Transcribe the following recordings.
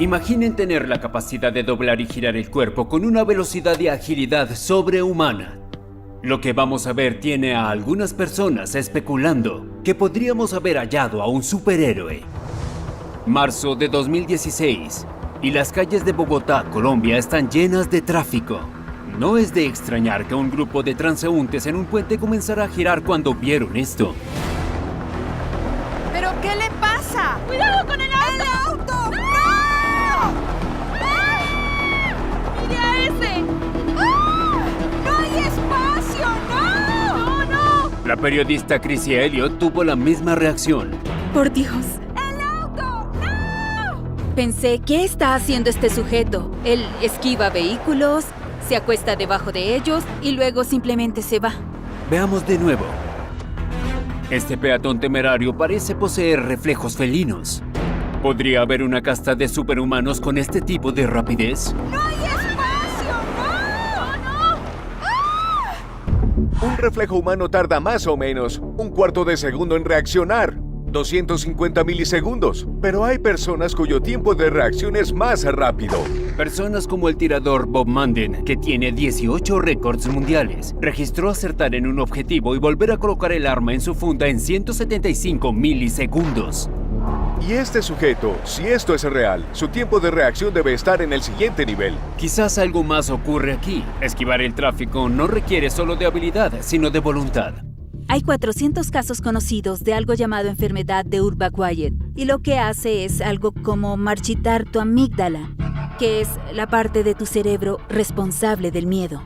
Imaginen tener la capacidad de doblar y girar el cuerpo con una velocidad y agilidad sobrehumana. Lo que vamos a ver tiene a algunas personas especulando que podríamos haber hallado a un superhéroe. Marzo de 2016, y las calles de Bogotá, Colombia, están llenas de tráfico. No es de extrañar que un grupo de transeúntes en un puente comenzara a girar cuando vieron esto. ¿Pero qué le pasa? ¡Cuidado con el auto! ¡El auto! ¡No! ¡Mire a ese! ¡No hay espacio! ¡No! ¡No, no! La periodista Chrissy Elliott tuvo la misma reacción. Por Dios. ¡El auto! ¡No! Pensé, ¿qué está haciendo este sujeto? Él esquiva vehículos, se acuesta debajo de ellos y luego simplemente se va. Veamos de nuevo. Este peatón temerario parece poseer reflejos felinos. ¿Podría haber una casta de superhumanos con este tipo de rapidez? ¡No hay espacio! ¡No! Un reflejo humano tarda más o menos un cuarto de segundo en reaccionar, 250 milisegundos. Pero hay personas cuyo tiempo de reacción es más rápido. Personas como el tirador Bob Manden, que tiene 18 récords mundiales, registró acertar en un objetivo y volver a colocar el arma en su funda en 175 milisegundos. Y este sujeto, si esto es real, su tiempo de reacción debe estar en el siguiente nivel. Quizás algo más ocurre aquí. Esquivar el tráfico no requiere solo de habilidad, sino de voluntad. Hay 400 casos conocidos de algo llamado enfermedad de Urbac-Wyatt, y lo que hace es algo como marchitar tu amígdala, que es la parte de tu cerebro responsable del miedo.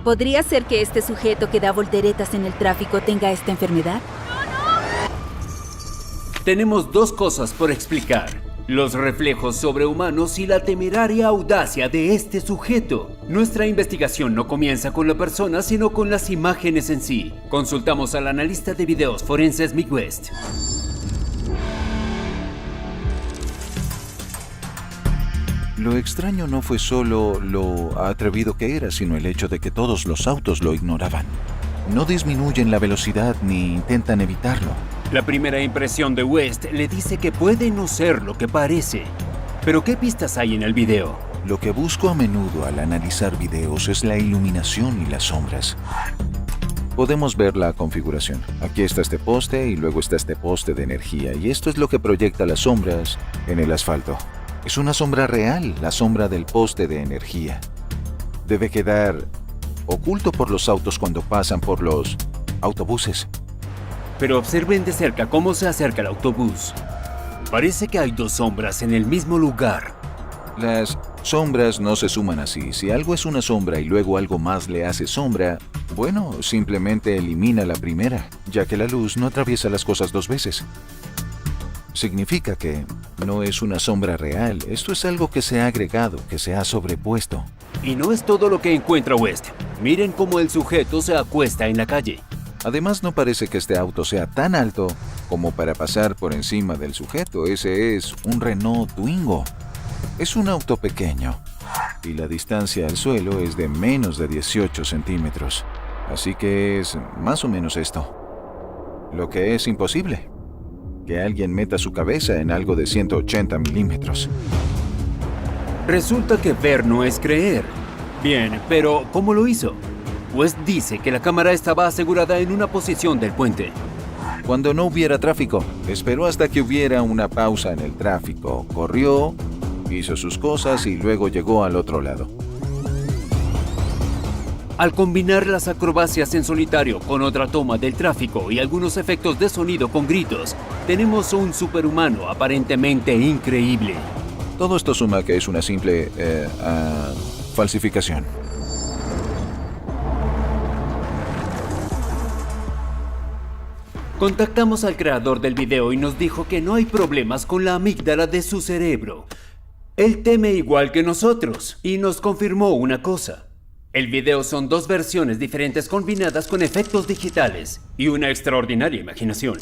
¿Podría ser que este sujeto que da volteretas en el tráfico tenga esta enfermedad? Tenemos dos cosas por explicar: los reflejos sobrehumanos y la temeraria audacia de este sujeto. Nuestra investigación no comienza con la persona, sino con las imágenes en sí. Consultamos al analista de videos forenses Mick West. Lo extraño no fue solo lo atrevido que era, sino el hecho de que todos los autos lo ignoraban. No disminuyen la velocidad ni intentan evitarlo. La primera impresión de West le dice que puede no ser lo que parece. Pero ¿qué pistas hay en el video? Lo que busco a menudo al analizar videos es la iluminación y las sombras. Podemos ver la configuración. Aquí está este poste y luego está este poste de energía, y esto es lo que proyecta las sombras en el asfalto. Es una sombra real, la sombra del poste de energía. Debe quedar oculto por los autos cuando pasan por los autobuses. Pero observen de cerca cómo se acerca el autobús. Parece que hay dos sombras en el mismo lugar. Las sombras no se suman así. Si algo es una sombra y luego algo más le hace sombra, bueno, simplemente elimina la primera, ya que la luz no atraviesa las cosas dos veces. Significa que no es una sombra real. Esto es algo que se ha agregado, que se ha sobrepuesto. Y no es todo lo que encuentra West. Miren cómo el sujeto se acuesta en la calle. Además, no parece que este auto sea tan alto como para pasar por encima del sujeto. Ese es un Renault Twingo. Es un auto pequeño y la distancia al suelo es de menos de 18 centímetros. Así que es más o menos esto. Lo que es imposible: que alguien meta su cabeza en algo de 180 milímetros. Resulta que ver no es creer. Bien, pero ¿cómo lo hizo? West dice que la cámara estaba asegurada en una posición del puente. Cuando no hubiera tráfico, esperó hasta que hubiera una pausa en el tráfico, corrió, hizo sus cosas y luego llegó al otro lado. Al combinar las acrobacias en solitario con otra toma del tráfico y algunos efectos de sonido con gritos, tenemos un superhumano aparentemente increíble. Todo esto suma que es una simple falsificación. Contactamos al creador del video y nos dijo que no hay problemas con la amígdala de su cerebro. Él teme igual que nosotros y nos confirmó una cosa. El video son dos versiones diferentes combinadas con efectos digitales y una extraordinaria imaginación.